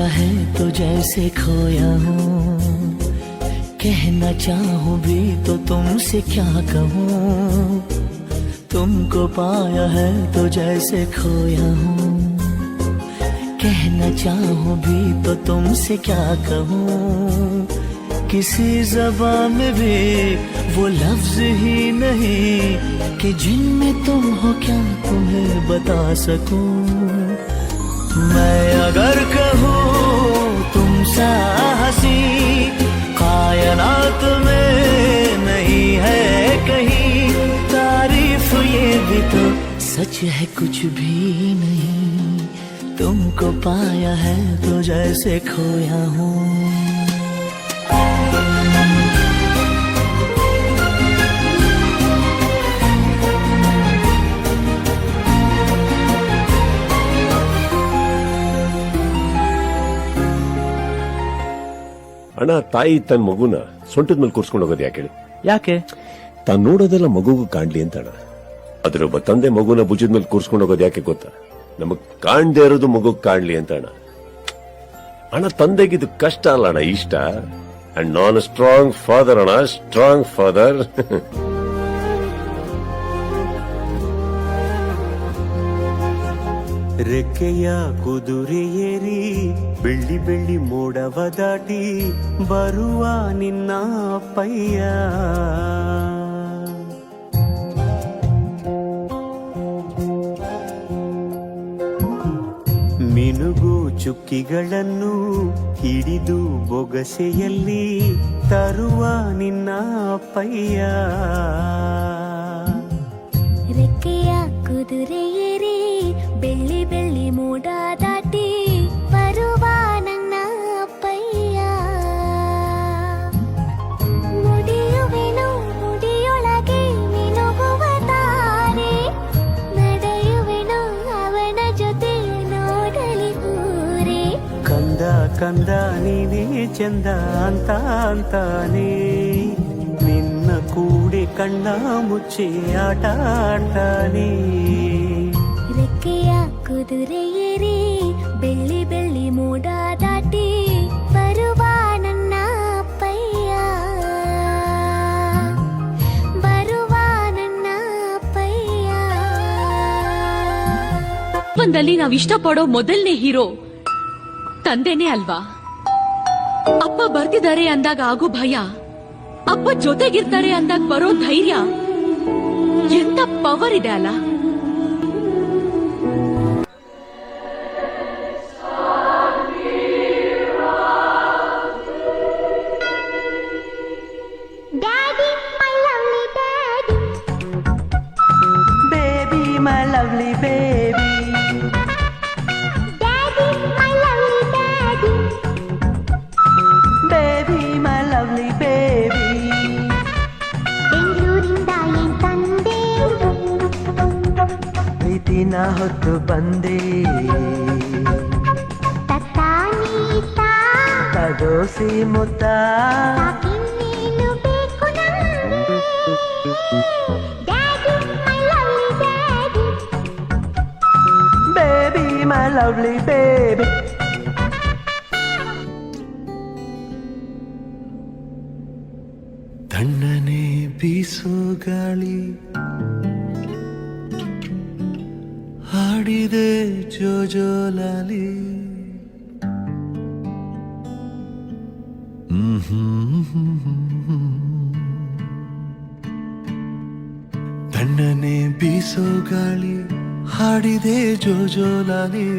पाया है तो जैसे खोया हूँ, कहना चाहूँ भी तो तुमसे क्या कहूँ। तुमको पाया है तो जैसे खोया हूँ, कहना चाहूँ भी तो तुमसे क्या कहूँ। किसी ज़बान में भी वो लफ्ज़ ही नहीं कि जिनमें तुम हो क्या तुम्हें बता सकूं। मैं अगर कहूँ तुम सा हंसी कायनात में नहीं है कहीं, तारीफ ये भी तो सच है कुछ भी नहीं। तुमको पाया है तो जैसे खोया हूँ। ಅಣ್ಣ, ತಾಯಿ ತನ್ನ ಮಗುನ ಸೊಂಟದ ಮೇಲೆ ಕೂರ್ಸ್ಕೊಂಡು ಹೋಗೋದು ಯಾಕೆ ಹೇಳಿ? ಯಾಕೆ? ತಾನು ನೋಡೋದೆಲ್ಲ ಮಗುಗೂ ಕಾಣ್ಲಿ ಅಂತ ಅಣ್ಣ. ಅದ್ರೊಬ್ಬ ತಂದೆ ಮಗುನ ಭುಜದ ಮೇಲೆ ಕೂರ್ಸ್ಕೊಂಡು ಹೋಗೋದು ಯಾಕೆ ಗೊತ್ತಾ? ನಮಗ್ ಕಾಣ್ದೇ ಇರೋದು ಮಗುಗ್ ಕಾಣ್ಲಿ ಅಂತ ಅಣ್ಣ. ಅಣ್ಣ, ತಂದೆಗಿದು ಕಷ್ಟ ಅಲ್ಲ ಅಣ್ಣ, ಇಷ್ಟ. ಅಂಡ್ ನಾನ್ ಸ್ಟ್ರಾಂಗ್ ಫಾದರ್ ಅಣ್ಣ, ಸ್ಟ್ರಾಂಗ್ ಫಾದರ್. ರೆಕ್ಕೆಯ ಕುದುರೆ ಏರಿ ಬೆಳ್ಳಿ ಬೆಳ್ಳಿ ಮೋಡವ ದಾಟಿ ಬರುವ ನಿನ್ನ ಅಪ್ಪಯ್ಯ. ಮಿನುಗು ಚುಕ್ಕಿಗಳನ್ನು ಹಿಡಿದು ಬೊಗಸೆಯಲ್ಲಿ ತರುವ ನಿನ್ನ ಅಪ್ಪಯ್ಯ. ರೆಕ್ಕೆಯ ಕುದುರೆ ಏರಿ ಬೆಳ್ಳಿ ಬೆಳ್ಳಿ ಮೋಡ ದಾಟಿ ಬರುವ ನನ್ನ ಅಪ್ಪಯ್ಯ. ಮುಡಿಯುವೆನು ಮುಡಿಯೊಳಗೆ ಮಿನುಗುವ ತಾರೆ, ನಡೆಯುವೆನು ಅವನ ಜೊತೆ ನೋಡಲಿ ಊರೇ. ಕಂದ ಕಂದ ನೀನೇ ಚಂದ ಅಂತ ಅಂತಾನೆ, ನಿನ್ನ ಕೂಡೆ ಕಣ್ಣ ಮುಚ್ಚಿ ಆಟ ಆಡ್ತಾನೆ. ರೆಕ್ಕೆಯ ಕುದುರೆ ಏರಿ ಬೆಳ್ಳಿ ಬೆಳ್ಳಿ ಮೋಡ ದಾಟಿ ಬರುವ ನನ್ನ ಅಪ್ಪಯ್ಯ, ಬರುವ ನನ್ನ ಅಪ್ಪಯ್ಯ. ಒಂದಲ್ಲಿ ನಾವ್ ಇಷ್ಟಪಡೋ ಮೊದಲನೇ ಹೀರೋ ತಂದೆನೇ ಅಲ್ವಾ? ಅಪ್ಪ ಬರ್ತಿದ್ದಾರೆ ಅಂದಾಗ ಆಗೋ ಭಯ, ಅಪ್ಪ ಜೊತೆಗಿರ್ತಾರೆ ಅಂದಾಗ ಬರೋ ಧೈರ್ಯ, ಎಂತ ಪವರ್ ಇದೆ ಅಲ್ಲ. My lovely baby, Daddy, my lovely daddy, baby, my lovely baby. ಬೆಂಗಳೂರಿಂದ ಏನ್ ತಂದೆ, ಪ್ರೀತಿನ ಹೊತ್ತು ಬಂದೆ, ತತ್ತಾನೀತ ತಡೋಸಿ ಮುತ್ತ. ಸಾಕಿನ್ನೇನು ಬೇಕು ನಮ್ಗೆ. Daddy, my lovely daddy, Baby, my lovely baby. ತಣ್ಣನೆ ಬೀಸೋ ಗಾಳಿ ಹಾಡಿದೆ ಜೋಜೋಲಾಲಿ. ತಣ್ಣನೆ ಬೀಸೋ ಗಾಳಿ ಹಾಡಿದೆ ಜೋಜೋಲಾಲಿ,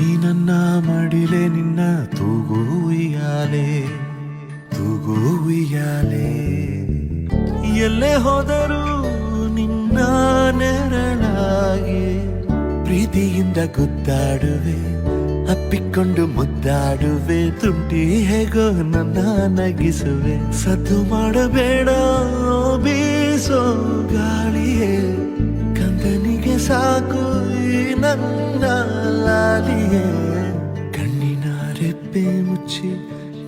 ಈ ನನ್ನ ಮಡಿಲೆ ನಿನ್ನ ತೂಗು ಉಯ್ಯಾಲೆ, ತೂಗು ಉಯ್ಯಾಲೆ. ಎಲ್ಲೇ ಹೋದರೂ ನಿನ್ನ ನೆರಳಾಗಿ ಪ್ರೀತಿಯಿಂದ ಗುದ್ದಾಡುವೆ, ಅಪ್ಪಿಕೊಂಡು ಮುದ್ದಾಡುವೆ. ತುಂಟಿ ಹೇಗೋ ನನ್ನ ನಗಿಸುವೆ, ಸದ್ದು ಮಾಡಬೇಡ ಬೀಸೋ ಗಾಳಿಯೇ, ಕಂದನಿಗೆ ಸಾಕು ಈ ನನ್ನ ಲಾಲಿಯೇ. ಕಣ್ಣಿನ ರೆಪ್ಪೆ ಮುಚ್ಚಿ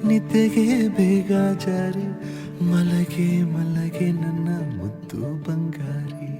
ನಿದ್ದೆಗೆ ಬೇಗ ಜಾರಿ, ಮಲಗೆ ಮಲಗೆ ನನ್ನ ಮುದ್ದು ಬಂಗಾರಿ.